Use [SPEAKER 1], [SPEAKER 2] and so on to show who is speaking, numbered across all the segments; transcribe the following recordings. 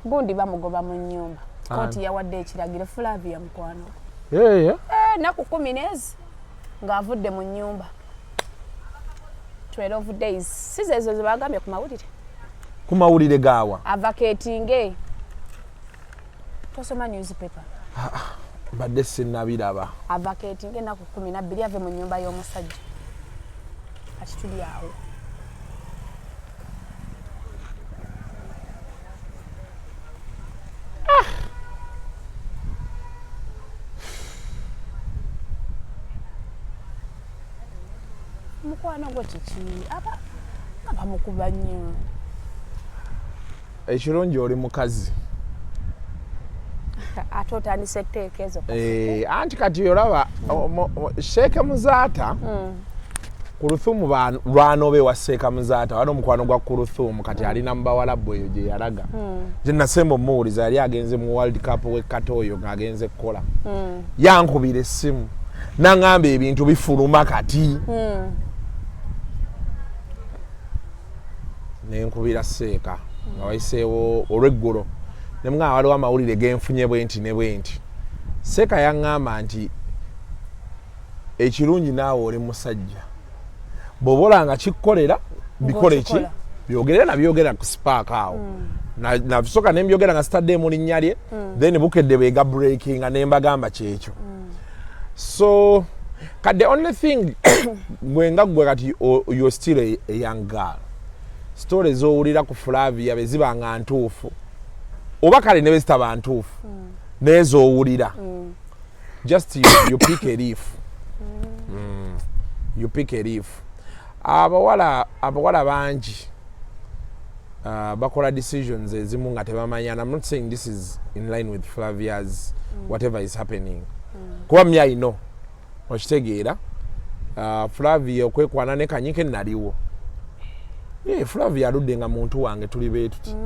[SPEAKER 1] Gundi bamugoba mu nnyumba. Koti yawadde ekiragiro Flavia mukwano. Naku 10 ng'avudde mu nnyumba. 12 days. Sizezo zibagambye ku mawulire.
[SPEAKER 2] Ku mawulire gaawa.
[SPEAKER 1] Advocating. Tosoma newspaper.
[SPEAKER 2] Badde sinnabiraba.
[SPEAKER 1] Advocating naku 12 ave mu nnyumba y'omusajja. Kati tuli awo. Mukwano gwe kiki aba mukuba nnyo.
[SPEAKER 2] Ekirungi oli mukazi.
[SPEAKER 1] Ate otandise etteekezo.
[SPEAKER 2] Anti kati olaba Sheeka Muzaata ku Luthumu lwanobe wa Sheeka Muzaata wano omukwano gwa ku Luthumu kati alina mubawalabu eyo gye yalaga. Gye nasemba omuwuliza yali agenze mu World Cup w'ekkata oyo ng'agenze kukola. Yankubira essimu n'angamba ebintu bifuluma kati. Nenkubira Sheeka nga wayiseewo olw'eggulo ne mga waliwo amawulire genfunye bwenti ne bwenti. Sheeka yaŋŋamba nti ekirungi naawe oli musajja bw'obolanga kikkolera bikole ki byogere na byogera ku Spark awo nabisoka ne mbyogera nga sitadde mu linnya lye then bukedde bwega breaking nga ne mbagamba kyekyo. So the only thing gwe kati you're still a young girl. Stories owulira ku Flavia beziba nga ntuufu oba kale ne bezitaba ntuufu nezo owulira just you pick a leaf. You pick a leaf. Abawala bangi bakola decisions ezimu nga tebamanya. I'm not saying this is in line with Flavia's whatever is happening. Kuba I know okitegeera Flavia okwekwana ne kanyike naliwo. Flavia aludde nga muntu wange tuli beetuti.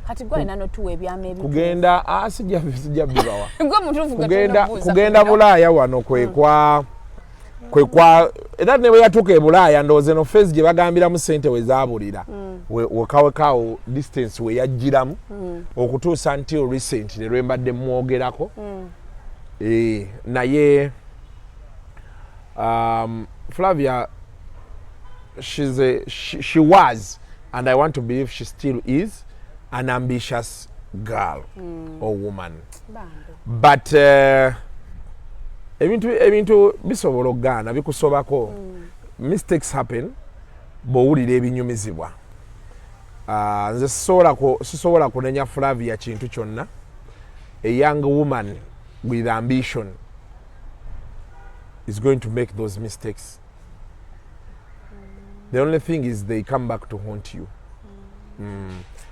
[SPEAKER 1] Kati gwe nano tuwe ebyame ebitu.
[SPEAKER 2] Kugenda sijja bibawa.
[SPEAKER 1] Gwe mutufu
[SPEAKER 2] kugenda Bulaaya wano kwekwa era ne bwe yatuuka e Bulaaya ndowooza eno fezi gye bagambiramu ssente we zaabulira wekawekaawo distance we yajjiramu okutuusa until recently lwe mbadde mwogerako. Naye Flavia she was and I want to believe she still is an ambitious girl or woman. But ebintu bisobola okugaana bikusobako. Mistakes happen bw'owulira ebinyumizibwa. Nze sisobola kunenya Flavia kintu kyonna. A young woman with ambition is going to make those mistakes. The only thing is they come back to haunt you.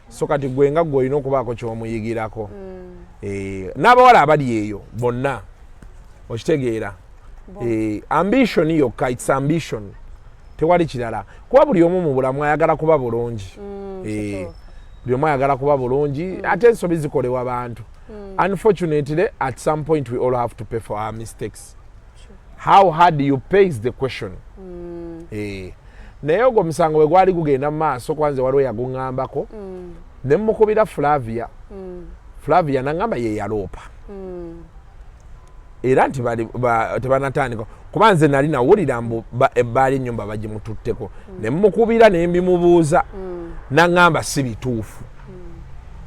[SPEAKER 2] So kati gwe nga gwe olina okubaako ky'omuyigirako. N'abawala abali eyo bonna okitegeera. Ambition yokka, it's ambition. Tewali kirala. Kuba buli omu mu bulamu ayagala kuba bulungi. Buli omu ayagala kuba bulungi ate ensobi zikolebwa bantu. Unfortunately, at some point we all have to pay for our mistakes. How hard you pay is the question. Naye ogwo omusango bwe gwali gugenda mu maaso kwanze waliwo yaguŋŋambako ne mukubira Flavia. Flavia n'aŋŋamba ye yaloopa. Era nti tebanatandika kuba nze nali nawulira mbu ebbaali ennyumba bagimututteko ne mukubira ne mbimubuuza n'aŋŋamba si bituufu.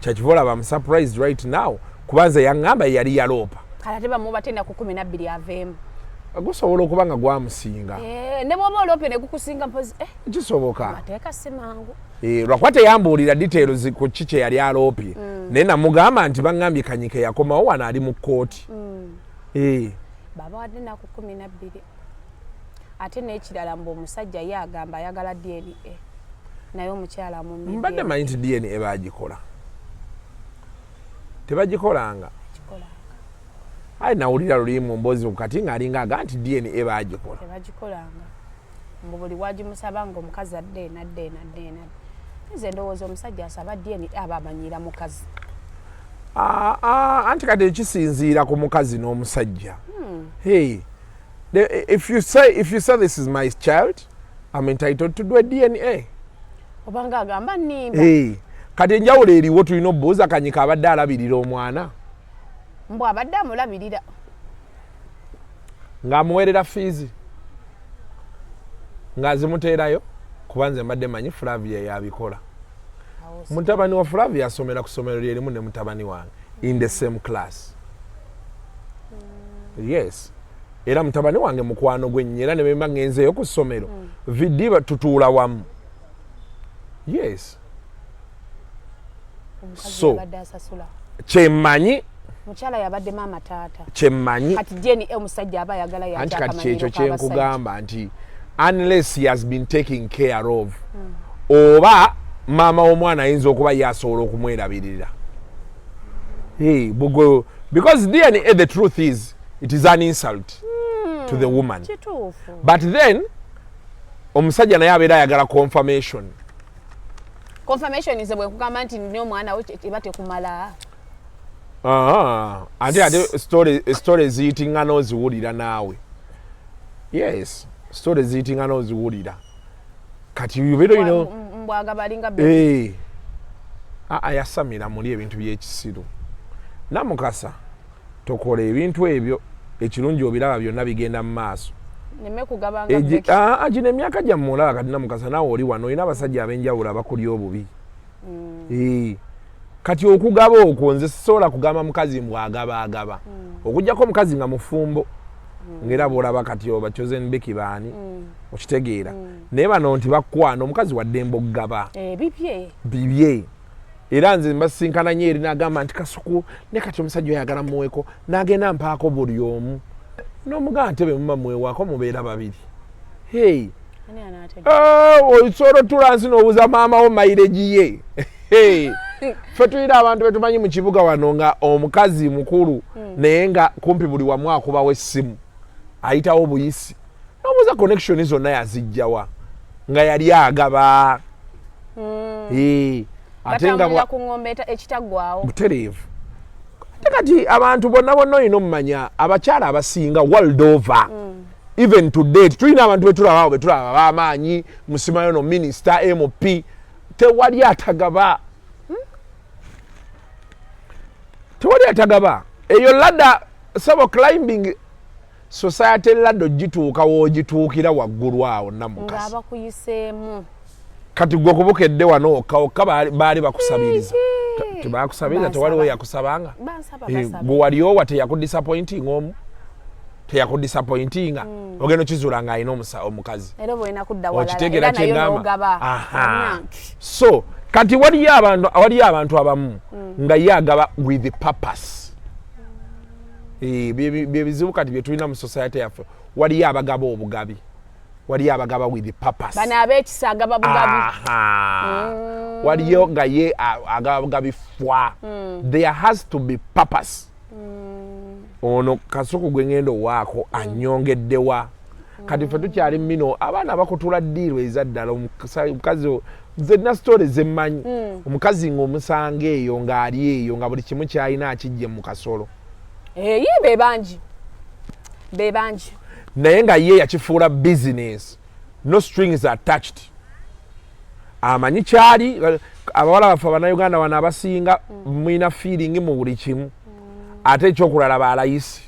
[SPEAKER 2] Kyakiva olaba I'm surprised right now kuba nze yaŋŋamba ye yali yaloopa.
[SPEAKER 1] Kala tebamuba tenda ku 12 aveemu.
[SPEAKER 2] Gusobola okuba nga gwamusinga.
[SPEAKER 1] Ne bw'oba oloope ne gukusinga mpozi
[SPEAKER 2] kisoboka.
[SPEAKER 1] Mateeka si mangu.
[SPEAKER 2] Lwakuba teyambuulira details ku ki kye yali aloopye. Naye namugamba nti baŋŋambye kanyike yakomawo wano ali mu kkooti.
[SPEAKER 1] Baba wadde naku 12. Ate n'ekirala mbu omusajja ye agamba ayagala DNA. Naye omukyala mumbi.
[SPEAKER 2] Mbadde manyi nti DNA baagikola. Tebagikolanga. Ayi nawulira luli mu mboozi kati ng'alinga aga nti DNA baagikola.
[SPEAKER 1] Tebagikolanga. Mbu buli wagimusaba ng'omukazi adde. Nze ndowooza omusajja asaba DNA aba amanyiira mukazi.
[SPEAKER 2] Anti kati ekisinziira ku mukazi n'omusajja. Hey, if you say this is my child, I'm entitled to do a DNA.
[SPEAKER 1] Obanga agamba nnimba.
[SPEAKER 2] kati enjawulo eriwo tulina obuuza Kanyika abadde alabirira omwana
[SPEAKER 1] mbu abadde amulabirira
[SPEAKER 2] ng'amuweerera fiizi ng'azimuteerayo kuba nze mbadde manyi Flavia yabikola mutabani wa Flavia asomera ku ssomero lyerimu ne mutabani wange in the same class yes era mutabani wange mukwano gwenye era ne bemba ngenzeeyo ku ssomero vidi tutuula wamu yes so kyemmanyi
[SPEAKER 1] mukyala yabadde maama taata
[SPEAKER 2] kyemmanyi
[SPEAKER 1] kati jeni omusajja aba ayagala
[SPEAKER 2] anti kati kyekyo kyenkugamba nti unless he has been taken care of oba maama w'omwana ayinza okuba yasobola okumwerabirira because DNA the truth is it is an insult to the woman but then omusajja naye abeera ayagala confirmation
[SPEAKER 1] is bwe kugamba nti nina omwana we eba tekumala
[SPEAKER 2] ate story ziyitinga n'oziwulira naawe yes story ziyitinga n'oziwulira kati bino
[SPEAKER 1] mbwaga balinga
[SPEAKER 2] yasamira muli ebintu by'ekisiru namukasa tokola ebintu ebyo ekirungi obiraba byonna bigenda mu maaso gino emyaka gyammwe olaba kati namukasa naawe oli wano olina abasajja ab'enjawulo abakulya obubi kati okugaba okwo nze sisobola kugamba mukazi mbwagaba okugjako omukazi nga mufumbo ngera bwolaba kati oba chosen beki baani okitegeera naye bano nti bakwana omukazi waddembe okugaba bibye era nze mbasinkana nnyo eri n'agamba nti Kasuku ne kati omusajja oyagala muweko n'agenda mpaako buli omu n'omugamba ntebe muma mwewako mubeera babiri osobola otulansi n'obuuza maamawo mayireji ye ffe tuyina abantu betumanyi mu kibuga wano nga omukazi mukulu naye nga kumpi buli wamu akubawo essimu ayitawo buyisi n'obuuza connection zonna yazijjawa nga yali agaba ate nga butereevu ate kati abantu bonna olina omumanya abakyala abasinga world over even to date tulina abantu betulabawo betulaba b'amaanyi musimayo no minister MP tewali atagaba eyo ladda sabo climbing society ladda ogituuka woogituukira waggulu awo namukasi kati gwe kubukedde wano okka baali bakusabiriza tebakusabiriza tewaliwo yakusabanga gwe waliyowa teyakudisappointing omu teyakudisappointinga ogenda okizuula nga alina omukazi okitegeera kyengamba so kati waliyo abantu abamu nga ye agaba with purpose byebizibu kati byetulina mu society yaffe waliyo abagaba obugabi waliyo abagaba with purpose
[SPEAKER 1] bano ab'ekisa agaba bugabi
[SPEAKER 2] waliyo nga ye agaba bugabi fwa there has to be purpose ono Kasuku gwe ngendo waako anyongeddewa kati ffe tukyali mino abaana bakutula ddiirwa ezaddala omukazi nze na story zemmanyi omukazi ng'omusanga eyo ng'ali eyo nga buli kimu kyalina akijje mu kasolo
[SPEAKER 1] be bangi
[SPEAKER 2] naye nga ye yakifuula business no strings attached amanyi kyali abawala baffe abannayuganda wano abasinga mwina feeling mu buli kimu ate ekyokulala balayisi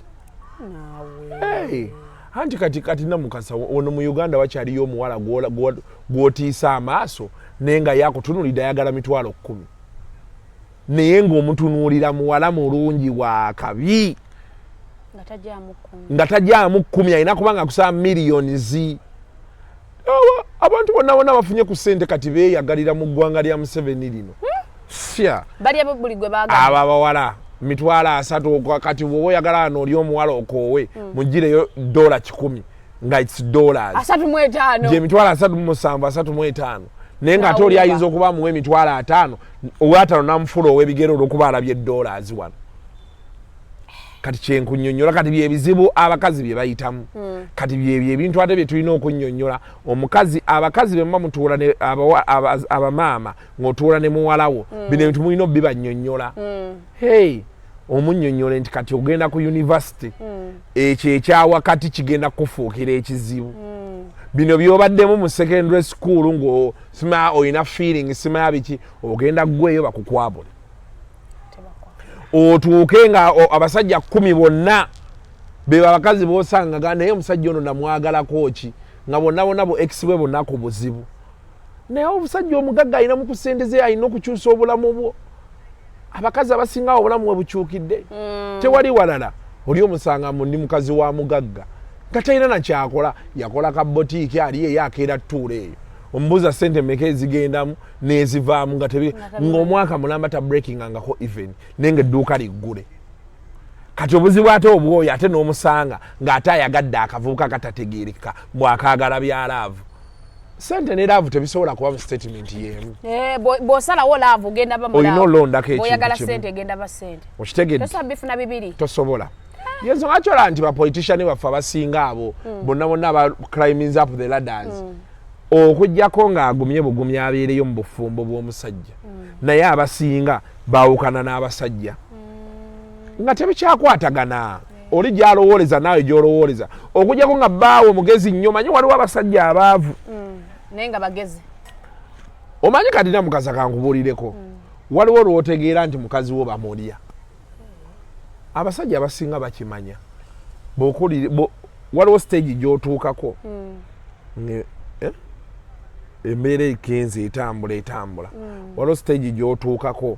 [SPEAKER 2] anti kati namukasa ono mu Uganda wakyaliyo omuwala gwotiisa amaaso naye nga yakutunuulidde ayagala 10,000 naye ng'omutunuulira muwala mulungi wa kabi nga tajaamu 10 alina kubanga akusaba millions abantu bonna bafunye ku ssente kati beeyagalira mu ggwanga lya Museveni lino abo abawala 300 kati bw'oba oyagala ano oli omuwala okoowe mugireyo $100 nga it's dollars
[SPEAKER 1] 35
[SPEAKER 2] gye 375 naye nga ate oli ayinza okuba amuwa 5,000 ow'atano n'amufuula ow'ebigere olw'okuba alabye $1 wano kati kyenkunnyonnyola kati byebizibu abakazi bye bayitamu kati byebyo ebintu ate bye tulina okunnyonnyola omukazi abakazi be muba mutuula ne abamaama ng'otuula ne muwalawo bino ebintu mulina obibannyonnyola omunnyonnyole nti kati ogenda ku university ekyo ekyawakati kigenda kufuukira ekizibu bino byobaddemu mu secondary school ngo sima oyina feeling sima biki ogenda gweyo bakukwabule otuuke nga abasajja 10 bonna be abakazi bosanga ga naye omusajja ono namwagala kochi nga bonna bo ex we bonna ku buzibu naye obusajja omugagga ayina mu kusendeze ayina okukyusa obulamu bwo abakazi abasinga obulamu bwe bukyukidde tewali walala oli omusanga mu ndi mukazi wa mugagga katayina na kyakola yakola ka boutique ali ye yakeera tuule eyo ombuza sente meke ezigendamu nezivaamu nga tebi ng'omwaka mulamba ta breaking angako even nenge edduuka liggule kati obuzibu ate obwoyo ate n'omusanga ng'ate ayagadde akavubuka katategeereka bw'akaagala bya laavu sente ne laavu tebisobola kuba mu statement y'emu
[SPEAKER 1] bw'osalawo laavu ogenda ba mu
[SPEAKER 2] olina olondako ekintu
[SPEAKER 1] bw'oyagala sente egenda ba sente
[SPEAKER 2] okitegedde
[SPEAKER 1] tosobola bifuna bibiri
[SPEAKER 2] tosobola yensonga kyola nti bapolitician baffe abasinga abo bonna bonna aba climbing up the ladders okujjako ng'agumye bugumye abeereyo mu bufumbo bw'omusajja naye abasinga baawukana n'abasajja nga tebikyakwatagana oli gy'alowooleza naawe gy'olowooleza okujjako nga bbaawe omugezi nnyo manyi waliwo abasajja abaavu
[SPEAKER 1] naye nga bagezi
[SPEAKER 2] omanyi kati na mukazi akankubuulireko waliwo lw'otegeera nti mukazi wo bamulya abasajja abasinga bakimanya waliwo stage gy'otuukako embeera ekenze etambula waliwo stage gy'otuukako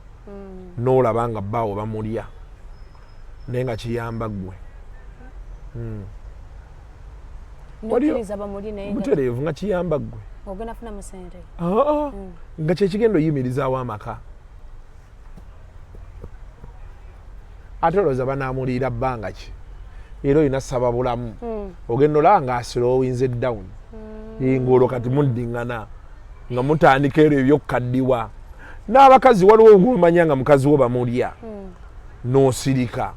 [SPEAKER 2] n'olaba nga bbaawo bamulya naye nga kiyamba ggwe butereevu nga kiyamba ggwe nga kyekigenda oyimirizaawo amaka ate olowooza banaamuliira bbanga ki era olina ssaba bulamu ogenda olaba ng'asira owinze down ng'olwo kati muddingana nga mutandika ero ebyokukaddiwa n'abakazi waliwo ogumanya nga mukazi wo bamulya n'osirika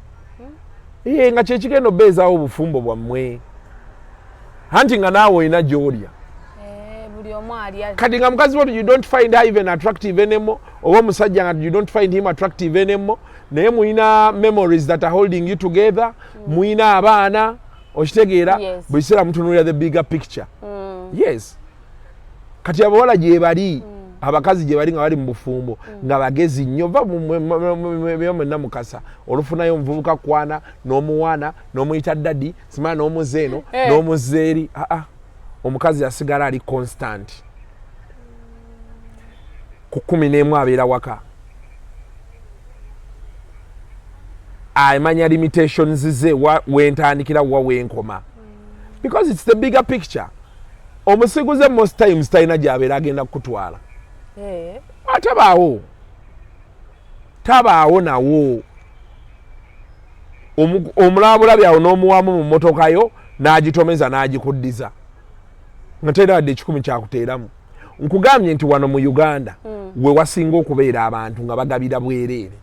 [SPEAKER 2] nga kyekigenda obeezaawo obufumbo bwammwe anti nga naawe olina gy'olya kati nga mukazi wo you don't find her even attractive anymore oba omusajja nga you don't find him attractive anymore naye muyina memories that are holding you together muyina abaana okitegeera buli kiseera mutunuulira the bigger picture yes kati abawala gye bali abakazi gye bali nga bali mu bufumbo nga bagezi nnyo va mwenna mukasa olufunayo omuvubuka kwana n'omuwaana n'omuyita dadi simala n'omuzeeno n'omuzeeri omukazi asigala ali constant ku 11 abeera waka amanya limitations ze wentandikira wa wenkoma because it's the bigger picture omusiguze most times talina gy'abeera agenda kukutwala tabaawo nawo omulabulabi awo n'omuwamu mu mmotoka yo n'agitomeza n'agikuddiza nga terina wadde 10 kyakuteeramu nkugambye nti wano mu Uganda we wasinga okubeera abantu nga bagabira bwereere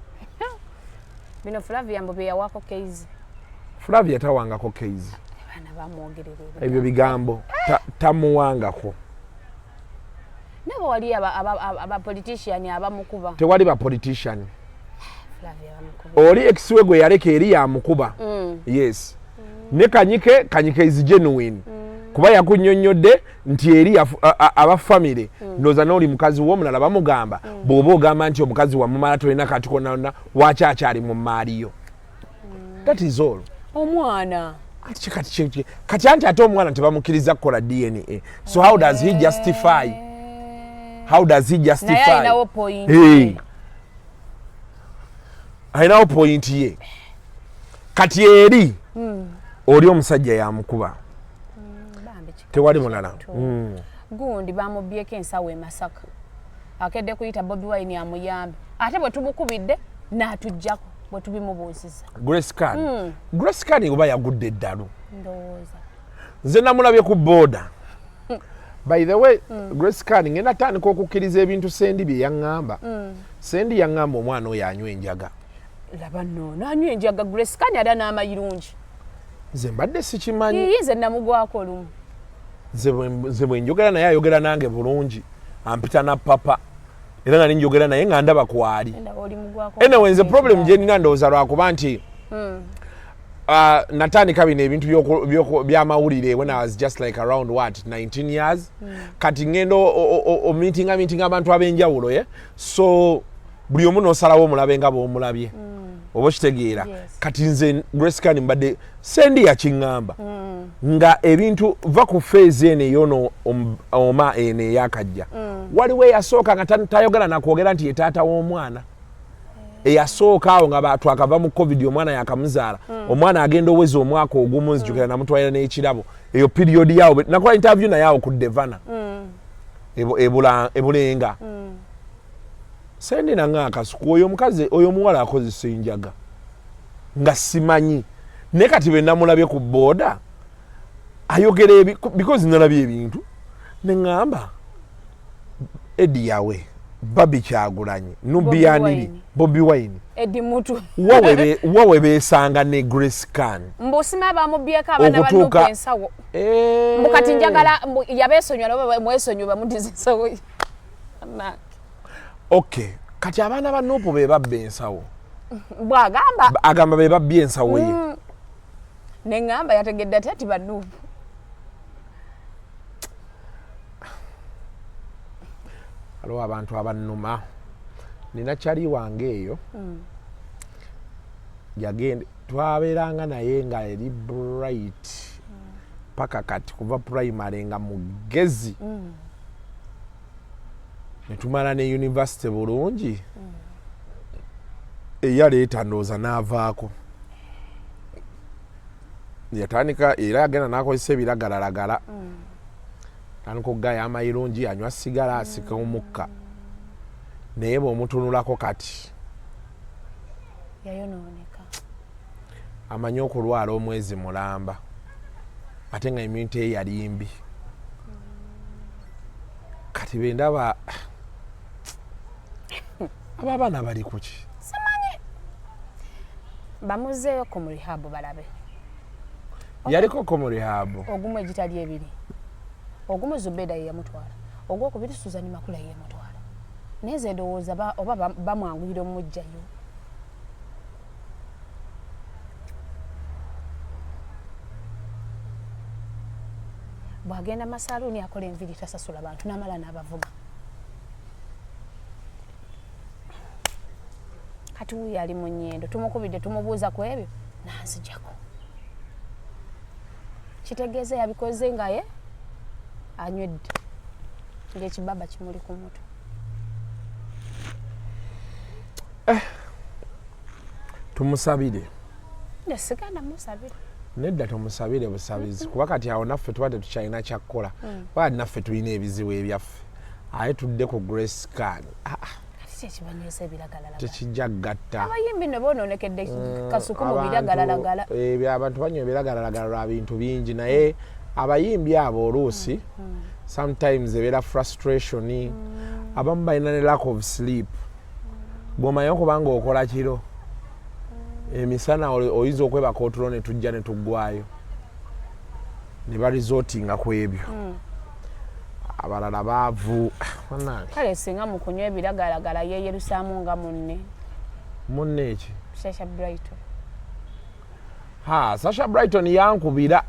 [SPEAKER 1] bino Flavia mbobe yawako keizi
[SPEAKER 2] Flavia tawangako keizi ebyo bigambo tamuwangako
[SPEAKER 1] nabo wali aba politician abamukuba
[SPEAKER 2] tewali ba politician oli ex-we gwe yaleka eri yamukuba yes ne kanyike is genuine kuba yakunnyonnyodde nti eri aba family ndoza n'oli mukazi w'omulala bamugamba bw'oba ogamba nti omukazi wamumala tolina kati konna waki akyali mu maaliyo that is all
[SPEAKER 1] omwana
[SPEAKER 2] kati anti ate omwana tebamukkiriza kukola DNA so how does he justify ayinawo point ye kati eri oli omusajja yamukuba tewali mulala
[SPEAKER 1] gundi bamubyeko ensawo e Masaka akedde kuyita Bobi Wine amuyambe ate bwe tumukubidde n'atujjako bwe tubimubuusiza
[SPEAKER 2] Grace Kani oba yagudde eddalu ndowooza nze namulabye ku booda by the way Grace Kani ngenda tandika okukkiriza ebintu sendi bye yaŋŋamba sendi yaŋŋamba omwana oyo anywa enjaga
[SPEAKER 1] laba nno n'anywa enjaga Grace Kani ada n'amayirungi
[SPEAKER 2] nze mbadde sikimanyi
[SPEAKER 1] yize namugwako lumu
[SPEAKER 2] nze bwe njogera naye ayogera nange bulungi ampita na papa era nga ninjogera naye nga ndaba kwali anyway nze problem gye nina ndowooza lwakuba nti natandika bino ebintu by'amawulire when I was just like around 19 years. Kati ngendo meeting abantu ab'enjawulo ye. So buli omu n'osalawo omulabe nga bw'omulabye. Oba kitegeera. Kati nze Grace Can mbadde sendi yakiŋŋamba. Nga ebintu va ku phase ene yono oma ene yakajja. Waliwo eyasooka nga tayogera na kwogera nti ye taata w'omwana. Eyasooka awo nga twakava mu COVID omwana yakamuzaala. Omwana agenda oweza omwaka ogumu nzijukira namutwalira n'ekirabo. Eyo period yawo nakola interview naye awo ku Devana. Ebulenga. Sendi nanga Kasuku oyo mukazi oyo muwala akozesa enjaga. Nga simanyi. Ne kati be namulabye ku boda. Ayogere because nalabye ebintu. Ne ngamba Edi yawe. Babi Kyagulanyi, Nubiyaniri, Bobby Wine.
[SPEAKER 1] Edi mutu.
[SPEAKER 2] Wawe besanga ne Grace Can.
[SPEAKER 1] Mbosima bamubyeka abana banuka ensawo. Mukati njagala yabesonyo nabo mwesonyo bamudizisawo. Okay. Kati abana banupo be babbe ensawo. Bwagamba.
[SPEAKER 2] Agamba be babbe ensawo ye.
[SPEAKER 1] Ne ngamba yategedde ati banupo.
[SPEAKER 2] Alo abantu abannuma nina kyali wange eyo yagende twabeeranga naye nga eri bright paka kati kuva primary nga mugezi netumala ne university bulungi eyaleeta ndooza n'avaako yatandika era yagenda n'akozesa ebiragalalagala Tanko gaya amayirungi anywa sigala asika omukka. Naye bw'omutunulako kati.
[SPEAKER 1] Yayonooneka.
[SPEAKER 2] Amanyi okulwala omwezi mulamba. Ate nga immunity ye yali mbi. Kati bendaba abaana bali kuki?
[SPEAKER 1] Simanyi. Bamuzeeyo ku rehab balabe.
[SPEAKER 2] Yaliko ku rehab.
[SPEAKER 1] Ogumu egitali ebiri. Ogumu Zubeda ye yamutwala. Ogwokubiri Suzani Makula ye yamutwala. Neze ndowooza oba bamwanguyira omujjayo. Bwagenda masaluni akola enviri tasasula abantu n'amala n'abavuga. Kati uyu ali mu nnyendo tumukubidde tumubuuza ku ebyo n'anzijjako. Kitegeeza yabikoze nga ye anywedde ng'ekibaba kimuli ku mutwe.
[SPEAKER 2] Tumusabire.
[SPEAKER 1] Nesiganda musabire.
[SPEAKER 2] Nedda tumusabire busabizi kuba kati awo naffe tubadde tukyalina kyakkola badi naffe tulina ebizibu ebyaffe aye tudde ku Grace Can.
[SPEAKER 1] Tekibanyesa ebiragalalagala.
[SPEAKER 2] Tekijja gatta.
[SPEAKER 1] Abayimbi ne boononekedde Kasuku mu biragalalagala.
[SPEAKER 2] Abantu banywa ebiragalalagala lwa bintu bingi naye abayimbi abo oluusi sometimes ebeera frustration abamu balina ne lack of sleep. Bw'omanyi okubanga okola kiro emisana oyinza okwebaka otulo ne tujja ne tuggwayo ne barizotinga ku ebyo. Abalala baavu.
[SPEAKER 1] Kale singa mu kunywa ebiragalagala yeeyerusaamu nga munne.
[SPEAKER 2] Munne eki?
[SPEAKER 1] Sasha Brighton.
[SPEAKER 2] Sasha Brighton yankubira.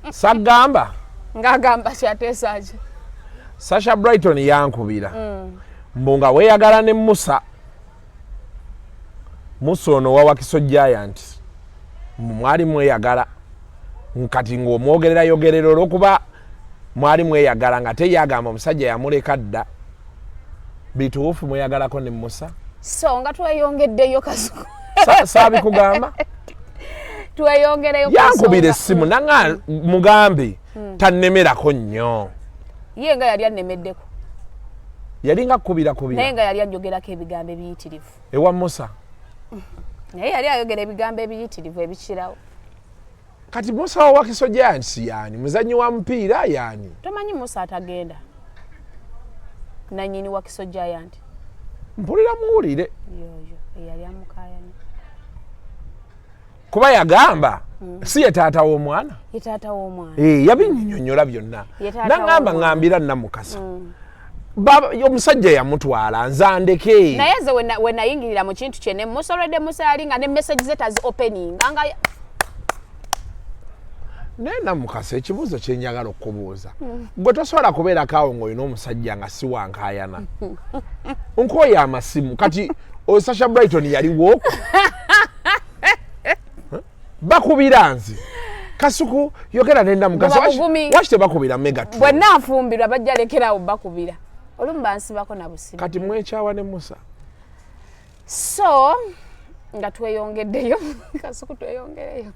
[SPEAKER 2] Sagamba?
[SPEAKER 1] Ngagamba kyateesaki.
[SPEAKER 2] Sasha Brighton yankubira. Mbunga weeyagala ne Musa. Musa ono wa Wakiso Giant. Mwali mweyagala. Nkati ng'omwogerera yogerero olw'okuba mwali mweyagala nga teyagamba omusajja yamuleka dda. Bituufu mweyagalako ne Musa. So
[SPEAKER 1] nga tweyongeddeyo Kasuku.
[SPEAKER 2] Saabikugamba?
[SPEAKER 1] Tweyongereyo
[SPEAKER 2] Kasuku. Yankubira essimu nanga mugambe tannemerako nnyo.
[SPEAKER 1] Ye nga yali annemeddeko.
[SPEAKER 2] Yali nga kubira.
[SPEAKER 1] Naye nga yali anjogerako ebigambo ebiyitirivu.
[SPEAKER 2] Ewa Musa?
[SPEAKER 1] Naye yali ayogera ebigambo ebiyitirivu ebikirawo.
[SPEAKER 2] Kati Musa wa Wakiso Giants yani muzanyi wa mupiira yani.
[SPEAKER 1] Tomanyi Musa atagenda. Nanyini Wakiso Giant.
[SPEAKER 2] Mpulira muwulire.
[SPEAKER 1] Yoyo yali amukayani.
[SPEAKER 2] Kuba yagamba si ye taata w'omwana.
[SPEAKER 1] Ye taata w'omwana.
[SPEAKER 2] Yabinnyonnyola byonna. Nangamba ngambira Namukasa. Omusajja yamutwala nzandeke.
[SPEAKER 1] Naye ze we nayingirira mu kintu kye ne musolodde Musa yali nga ne message ze tazi opening nga
[SPEAKER 2] nena mukasa ekibuuzo kyenjagala okubuuza gwe tosobola kubeera kaawo ng'olina omusajja nga si wankaayana nkooyo amasimu kati Sasha Brighton yaliwo bakubira nze Kasuku yogera nenda mukasa waki tebakubira mega
[SPEAKER 1] bwe naafumbirwa bajja lekerawo bakubira olumu bansibako na busimu
[SPEAKER 2] kati mwekyawa ne Musa
[SPEAKER 1] so nga tweyongeddeyo Kasuku tweyongereyo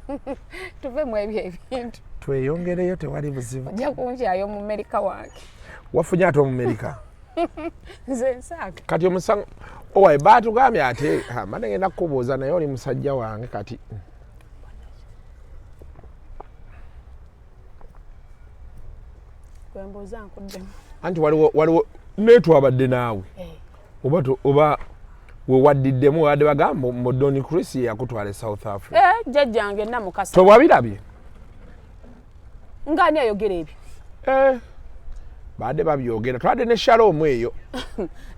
[SPEAKER 1] tuvemu ebyo ebintu
[SPEAKER 2] tweyongereyo tewali buzibu
[SPEAKER 1] ojja kunkyayo mu Amerika wange
[SPEAKER 2] wafunye ate mu Amerika
[SPEAKER 1] nze nsaaka
[SPEAKER 2] kati omusango owaye baatugambye ate mbadde ngenda kukubuuza naye oli musajja wange kati
[SPEAKER 1] gwembuuza nkuddemu
[SPEAKER 2] anti waliwo netwabadde naawe oba wewaddiddemu wadde bagamba mu Donny Chris yakutwala South Africa
[SPEAKER 1] jjajjange namukasa
[SPEAKER 2] tewabirabye
[SPEAKER 1] ngani ayogera ebyo
[SPEAKER 2] badde babyogera twadde ne Shalom eyo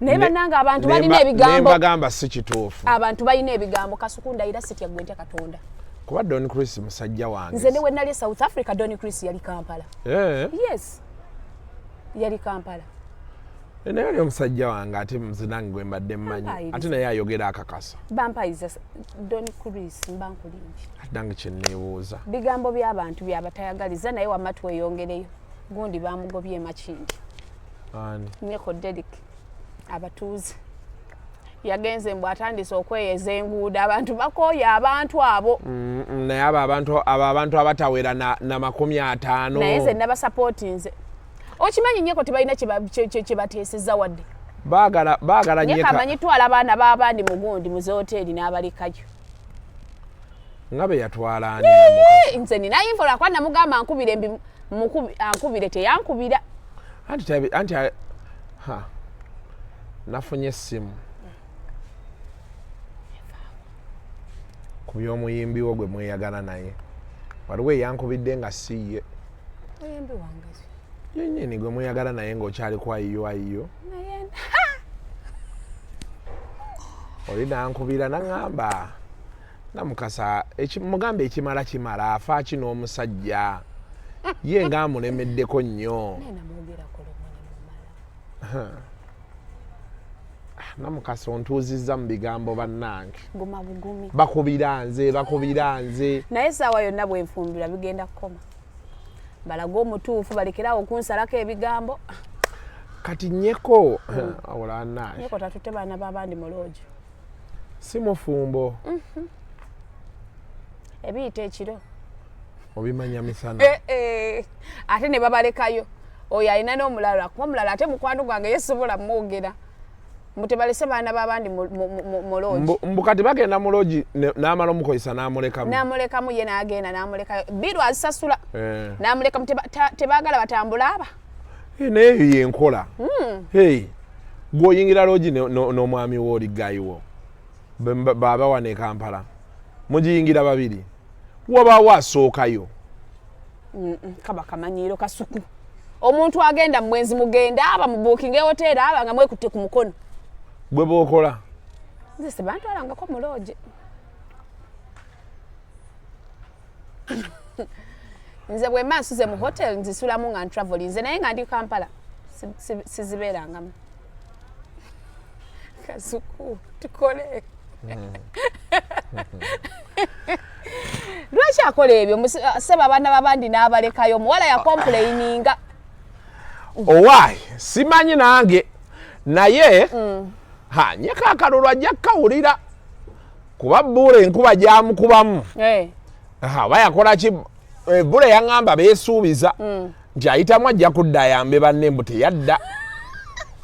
[SPEAKER 1] naye bannanga abantu balina ebigambo
[SPEAKER 2] nembagamba si kituufu
[SPEAKER 1] abantu balina ebigambo Kasuku ndayira sitya gwe ntya Katonda
[SPEAKER 2] kuba Donny Chris musajja wange
[SPEAKER 1] nze ne wenali South Africa Donny Chris yali Kampala yes yali Kampala
[SPEAKER 2] naye oli omusajja wange ate nze nange gwe mbadde mmanyi ate naye ayogera akakasa
[SPEAKER 1] bampayiza Donny Chris mbankulingi
[SPEAKER 2] ate nange kyenneebuuza
[SPEAKER 1] bigambo by'abantu byabatayagaliza naye wamma tweyongereyo gundi bamugobye Makindi Nyeko Derek abatuuze yagenze mbw atandise okweyeza enguudo abantu bakooye abantu abo
[SPEAKER 2] naye abo abantu abatawera na 50
[SPEAKER 1] naye ze nabasapootinze okimanyi Nyeko tebalina kyebateeseza wadde
[SPEAKER 2] baagala
[SPEAKER 1] Nyeko amanyi twala abaana b'abandi mugundi mu hoteeri n'abalekayo
[SPEAKER 2] nga be yatwala ani
[SPEAKER 1] nze nina infola kwa namugamba ankubire teyankubira
[SPEAKER 2] anti nafunye essimu ku by'omuyimbi wo gwe mweyagala naye waliwo eyankubidde nga siye
[SPEAKER 1] muyimbi wange
[SPEAKER 2] yennyini gwe mweyagala naye ng'okyali kwayiyo oli nankubira naŋŋamba namukasa mugambe ekimala kimala afa kino omusajja ye ngaamulemeddeko nnyo namukasa ontuuzizza mu bigambo bannange bakubira nze
[SPEAKER 1] naye essaawa yonna bwenfumbira bigenda kukoma balaga omutuufu balekerawo okunsalako ebigambo
[SPEAKER 2] kati Nyeko awulanaye
[SPEAKER 1] Nyeko tatutte baana b'abandi mu loogi
[SPEAKER 2] si mufumbo
[SPEAKER 1] ebiyita ekiro
[SPEAKER 2] obimanya misana
[SPEAKER 1] ate ne babalekayo oyo alina n'omulala kuba omulala ate mukwano gwange yesobola mwogera mutebalese baana b'abandi mu loogi
[SPEAKER 2] mbu kati bagenda mu loogi n'amala omukozesa
[SPEAKER 1] n'amulekamu ye n'agenda n'amulekayo biru azisasula n'amulekamu tebaagala batambula aba
[SPEAKER 2] naye eyo yenkola gw'oyingira loogi n'omwami w'oliggayiwo baba wane Kampala mugiyingira babiri wabaawo asookayo
[SPEAKER 1] kaba kamanyiiro Kasuku omuntu agenda mwenzi mugenda aba mu booking hotel aba nga mwekutte ku mukono
[SPEAKER 2] gwe bookola
[SPEAKER 1] nze sebantwalangako mu loogi nze bwe mba nsuze mu hotel nzisulamu nga ntravel nze naye nga ndi Kampala sizibeerangamu Kasuku tukole lwaki akola ebyo seba abaana b'abandi n'abalekayo omuwala yakompuleyininga
[SPEAKER 2] owaayi simanyi nange naye Nyeko akalulu ajja kukawulira kuba Bule enkuba gyamukubamu oba yakola ki Bule yaŋŋamba beesuubiza nti ayitamu ajja kudda ayambe banne mbu teyadda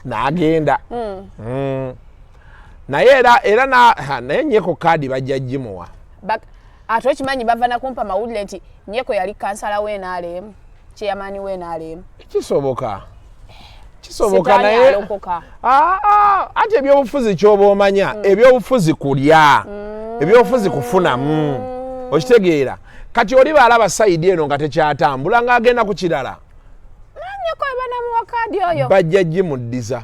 [SPEAKER 2] n'agenda naye era naye Nyeko kaadi bajja gimuwa
[SPEAKER 1] ate okimanyi bava nakumpa mawulire nti Nyeko yali kansala w'NRM chairman w'NRM
[SPEAKER 2] kisoboka naye ate ebyobufuzi kyoba omanya ebyobufuzi kulya ebyobufuzi kufunamu okitegeera kati oli baalaba sayidi eno nga tekyatambula ng'agenda ku kirala
[SPEAKER 1] Nyeko banamuwa kaadi oyo
[SPEAKER 2] bajja gimuddiza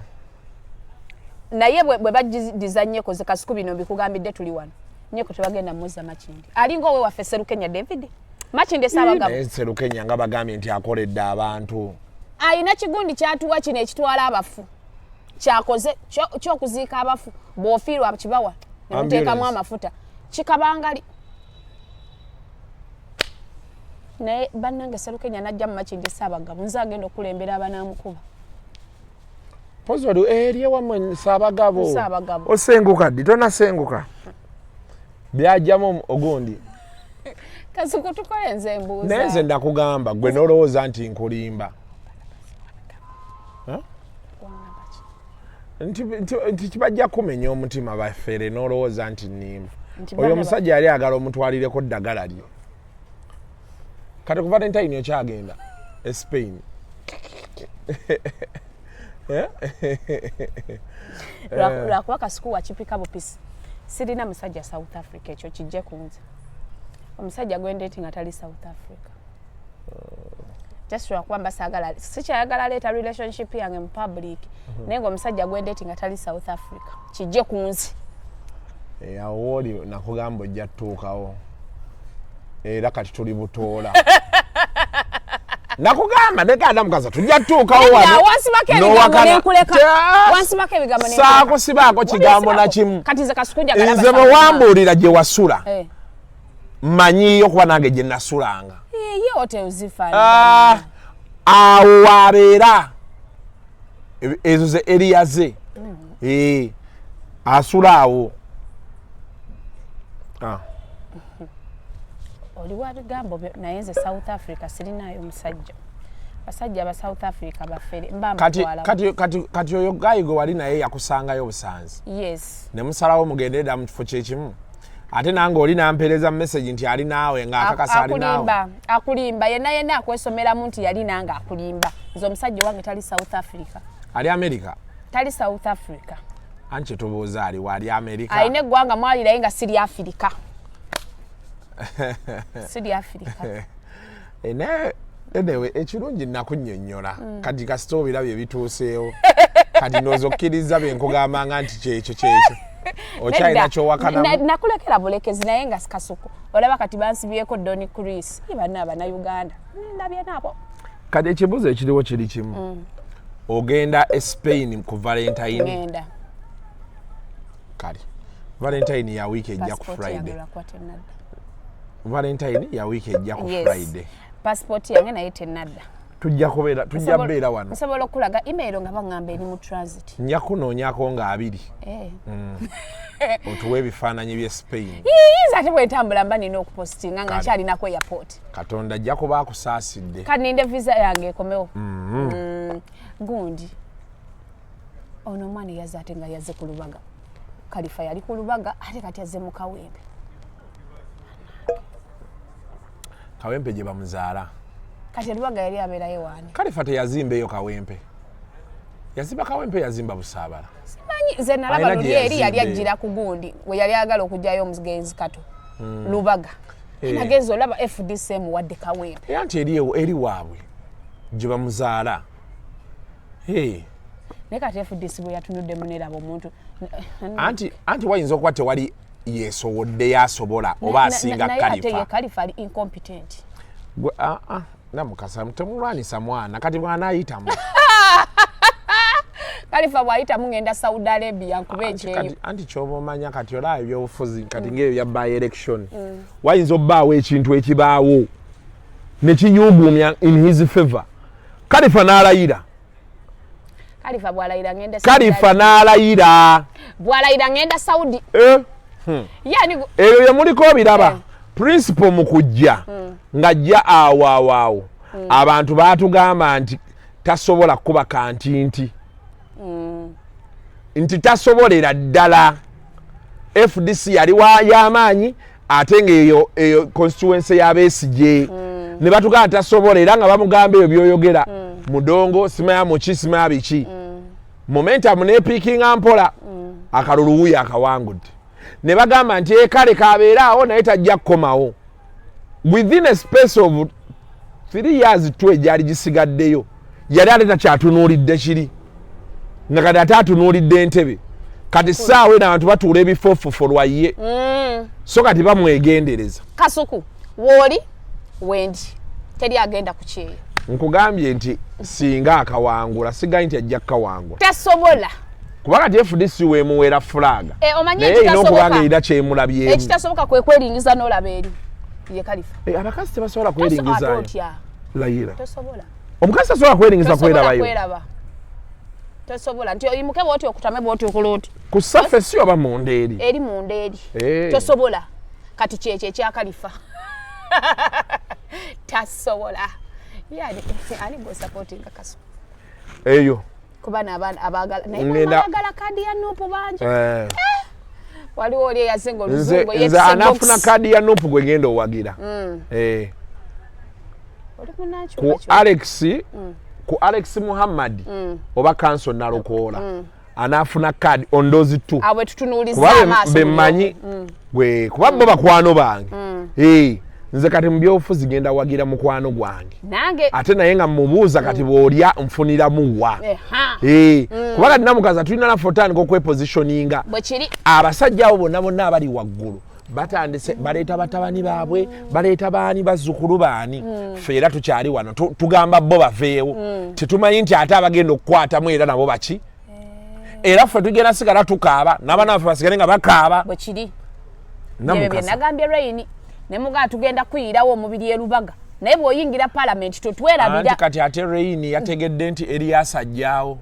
[SPEAKER 1] naye bwe bajjidiza Nyeko ze Kasuku bino bikugambidde tuli wano Nyeko tebagenda muzza Makindi alinga owe waffe Sserukenya David Makinde Ssaabagabo
[SPEAKER 2] Serukenya nga bagambye nti akoledde abantu
[SPEAKER 1] ayina kigundi kyatuwa kino ekitwala abafu kyakoze kyokuziika abafu bw'ofiirwa kibawa ne muteekamu amafuta kikabangali naye bannange Serukenya najja mu Makinde Ssaabagabo nze agenda okulembera abanaamukuba
[SPEAKER 2] pozolu eri ewamwe Ssaabagabo osenguka ddi tonasenguka byajjamu ogundi
[SPEAKER 1] Kasuku tukole nze mbuuza
[SPEAKER 2] naye nze ndakugamba gwe nolowooza nti nkulimba nti kibajja kumenya omutima baffere nolowooza nti nnimba oyo omusajja yali agala omutwalireko ddagala lye kati ku Valentine okyagenda e Spain
[SPEAKER 1] lwakuba Kasuku wakipika bupisi sirina musajja South Africa ekyo kijje kunze omusajja gwendeti nga tali South Africa just lwakuba mbasagala sikyayagala leeta relationship yange mu public naye ng'omusajja gwendeti nga tali South Africa kijje kunze
[SPEAKER 2] awo oli nakugamba ojja tutuukawo era kati tuli butoola nakugamba nekanda mukaza tujja tutuukawo saako sibaako kigambo nakimu nze bwe wambuulira gye wasula mmanyiyo kuba nange gye nasulanga awo abeera ezo ze eriya ze asula awo
[SPEAKER 1] oli wa bigambo naye nze South Africa sirinayo musajja basajja ba South Africa bafere
[SPEAKER 2] kati oyo gayi gwe wali naye yakusangayo busanzi
[SPEAKER 1] yes
[SPEAKER 2] ne musalawo mugenderera mu kifo kyekimu ate nange oli nampeereza message nti ali naawe ng'akakasa ali naawe
[SPEAKER 1] akulimba yenna akwesomeramu nti yali nange akulimba nze omusajja wange tali South Africa
[SPEAKER 2] ali America
[SPEAKER 1] tali South Africa
[SPEAKER 2] anche tubuuza ali wali America
[SPEAKER 1] ayina eggwanga mwaliraye nga siri Africa siri Africa
[SPEAKER 2] enewe ekirungi nakunnyonnyola kati kasita obirabye bituuseewo kati noozokkiriza bye nkugambanga nti kyekyo okyalina kyowakanamu
[SPEAKER 1] nakulekera bulekezi naye nga Kasuku olaba kati bansibyeko Doni Chris banna Uganda ndabye nabo
[SPEAKER 2] kati ekibuuzo ekiriwo kiri kimu ogenda e Spain ku Valentine kale Valentine ya week ejja ku Friday Valentine ya week ejja ku Friday
[SPEAKER 1] passport yange naye tenadda
[SPEAKER 2] tujja beera wano
[SPEAKER 1] nsobola okulaga email nga baŋŋamba eri mu transit
[SPEAKER 2] nja kunoonyako nga 2 otuwa ebifaananyi by'e Spain
[SPEAKER 1] ate bwentambula mba nina okupostinga nga nkyalinako airport
[SPEAKER 2] Katonda ajja kuba akusaasidde
[SPEAKER 1] kati ninde visa yange ekomewo gundi ono omwana yazze ate nga yazze ku Lubaga Kalifa yali ku Lubaga ate kati yazze mu Kawempe
[SPEAKER 2] Kawempe gye bamuzaala
[SPEAKER 1] kati Lubaga yali abeerayo waani
[SPEAKER 2] Kalifa teyazimba eyo Kawempe yazimba Kawempe yazimba Busaabala
[SPEAKER 1] simanyi nze nalaba luli eri yali ajjira ku gundi we yali agala okujjayo omugenzi kato Lubaga nagenza olaba FDC muwadde Kawempe
[SPEAKER 2] anti eri waabwe gye bamuzaala
[SPEAKER 1] naye kati FDC bwe yatunudde muneraba omuntu
[SPEAKER 2] anti wayinza okuba tewali yeesowodde yasobola oba asinga Kalifa
[SPEAKER 1] Kalifa ali incompetent
[SPEAKER 2] namukasa temulwanisa mwana kati mwana ayitamu
[SPEAKER 1] Kalifa bwayitamu ngenda Saudi Arabia nkube ekyeyo
[SPEAKER 2] anti kyoba omanya kati olaba ebyobufuzi kati ng'ebyo bya by election wayinza obbaawo ekintu ekibaawo ne kinyuguumya in his favor Kalifa n'alayira
[SPEAKER 1] Kalifa bwalayira ngenda
[SPEAKER 2] Kalifa n'alayira
[SPEAKER 1] bwalayira ngenda Saudi yani
[SPEAKER 2] eyo yemuliko biraba principle mu kujja ng'ajja awo abantu baatugamba nti tasobola kuba kantinti nti tasobolera ddala FDC yali y'amaanyi ate ng'eyo constituency y'abeesigye ne batugamba tasobolera nga bamugamba ebyo byoyogera mudongo simaya muki simaya biki momentum nepikinga mpola akaluluwuya akawangudde ne bagamba nti kale kabeeraawo naye tajja kukomawo within a space of 3 years 2 egyali gisigaddeyo yali ate takyatunuulidde kiri nga kati ate atunuulidde entebe kati saawe n'abantu batuula ebifoofofo lwaye so kati bamwegendereza
[SPEAKER 1] Kasuku wooli wendi teri agenda kucheyo
[SPEAKER 2] nkugambye nti singa akawangula sigayi nti ajja kawangula
[SPEAKER 1] tasobola
[SPEAKER 2] kubanga ti FDC wemuwera flaga
[SPEAKER 1] omanye
[SPEAKER 2] ekitasoboka era kyemulabyemu
[SPEAKER 1] ekitasoboka kwe kweringiza n'olaba eri ye Khalifa
[SPEAKER 2] abakazi tebasobola kweringizayo layira
[SPEAKER 1] tosobola
[SPEAKER 2] omukazi tasobola kweringiza kwerabayo
[SPEAKER 1] tosobola nti oyimuke bwoti okutame bwoti okuloti
[SPEAKER 2] ku surface oba munda
[SPEAKER 1] eri munda eri tosobola kati kyekyo ekya Khalifa tasobola yani ani go supporting Kasuku
[SPEAKER 2] eyo
[SPEAKER 1] kubana abantu abagala naye abagala kadi ya Nuupu banje waliwo oli yazinga oluzungu
[SPEAKER 2] nze anafuna kadi ya Nuupu gwe ngenda owagira ku Alex Muhammad oba Kanso Nalokola anafuna kadi ondozi tu
[SPEAKER 1] awe tutunuliza amaso
[SPEAKER 2] bemanyi gwe kuba bo bakwano bange nze kati mbyofuzi genda wagira mukwano gwange
[SPEAKER 1] nange
[SPEAKER 2] ate naye nga mubuuza kati bwolya nfunira muwa kuba kati namukaza tulina na fotani ko kwepositioninga abasajja abo bonna abali waggulu batandise baleeta batabani baabwe baleeta baani bazzukulu baani ffe era tukyali wano tugamba bo baveewo tetumanyi nti ate abagenda okukwatamu era nabo baki era ffe tugenda sigala tukaaba n'abaana baffe basigale nga bakaaba
[SPEAKER 1] bwe kiri bye nagambye Raini ne muga tugenda kuyirawo omubiri erubaga naye bw'oyingira parliament totwerabira
[SPEAKER 2] kati ate Raini yategedde nti Elias ajjaawo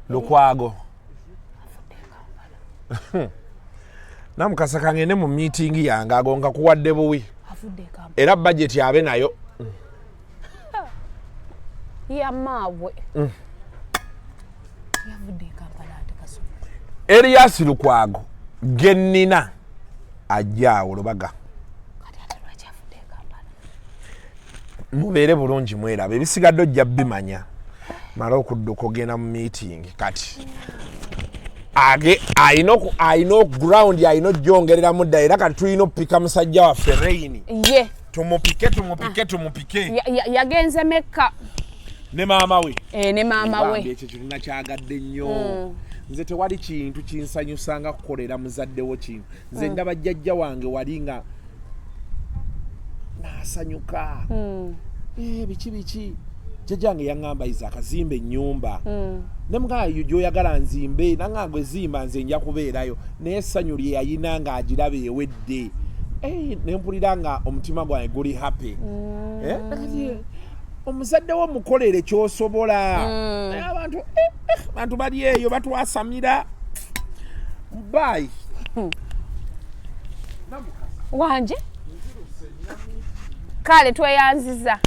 [SPEAKER 2] Lukwago namukasa kangende mu meeting yange agonga kuwadde buwi era budget yabe nayo
[SPEAKER 1] ya mawe yavudde Kampala ate Kasuku
[SPEAKER 2] Elias Lukwago gennina ajjaawo Lubaga mubeere bulungi mwerabe ebisigadde ojja bimanya mala okudduka ogenda mu meeting kati ayina ground ayina ojjongerera mudda era kati tulina opika musajja waffe Raini tumupike
[SPEAKER 1] yagenze Mekka
[SPEAKER 2] ne maama we
[SPEAKER 1] ne maama we
[SPEAKER 2] ekyo kirina kyagadde nnyo nze tewali kintu kinsanyusanga kukolera muzaddewo kintu nze ndaba jjajja wange wali nga nasanyuka biki jjajjange yaŋŋamba iza akazimba ennyumba ne mugayo gyoyagala nzimbe naŋŋange zimba nze nja kubeerayo naye essanyu lye yayina ng'agiraba ewedde ne mpulira nga omutima gwange guli happy omuzadde wo mukolere kyosobola naye abantu bali eyo batwasamira bayi
[SPEAKER 1] wanje kale tweyanziza